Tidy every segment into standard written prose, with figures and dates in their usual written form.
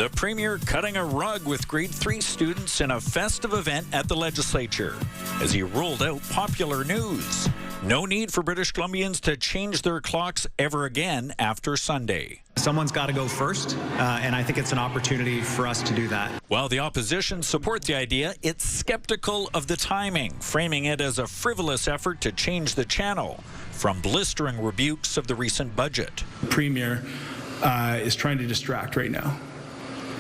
The Premier cutting a rug with grade 3 students in a festive event at the legislature as he rolled out popular news. No need for British Columbians to change their clocks ever again after Sunday. Someone's got to go first, and I think it's an opportunity for us to do that. While the opposition support the idea, it's skeptical of the timing, framing it as a frivolous effort to change the channel from blistering rebukes of the recent budget. The Premier is trying to distract right now.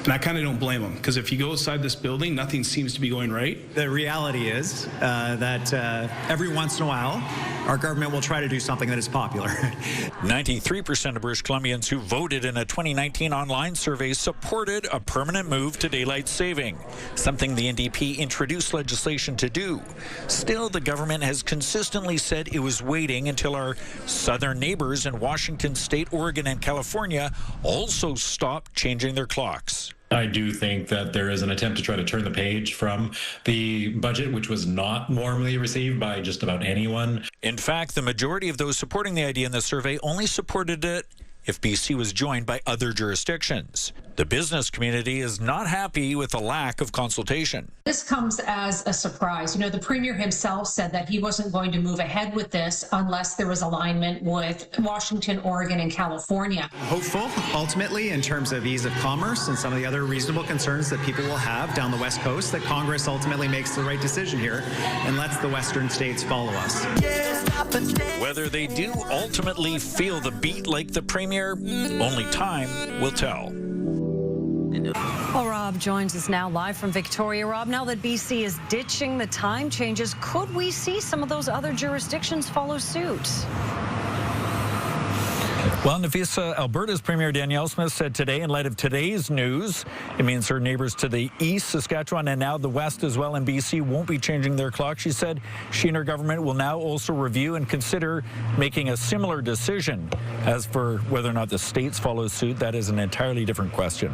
And I kind of don't blame him, because if you go outside this building, nothing seems to be going right. The reality is that every once in a while, our government will try to do something that is popular. 93% of British Columbians who voted in a 2019 online survey supported a permanent move to daylight saving, something the NDP introduced legislation to do. Still, the government has consistently said it was waiting until our southern neighbors in Washington State, Oregon, and California also stopped changing their clocks. I do think that there is an attempt to try to turn the page from the budget, which was not warmly received by just about anyone. In fact, the majority of those supporting the idea in the survey only supported it if BC was joined by other jurisdictions. The business community is not happy with the lack of consultation. This comes as a surprise. You know, the Premier himself said that he wasn't going to move ahead with this unless there was alignment with Washington, Oregon, and California. Hopeful, ultimately, in terms of ease of commerce and some of the other reasonable concerns that people will have down the West Coast, that Congress ultimately makes the right decision here and lets the Western states follow us. Whether they do ultimately feel the beat like the Premier, only time will tell. Well, Rob joins us now live from Victoria. Rob, now that BC is ditching the time changes, could we see some of those other jurisdictions follow suit? Well, Nafisa, Alberta's Premier Danielle Smith said today, in light of today's news, it means her neighbors to the east, Saskatchewan, and now the west as well in BC won't be changing their clock. She said she and her government will now also review and consider making a similar decision. As for whether or not the states follow suit, that is an entirely different question.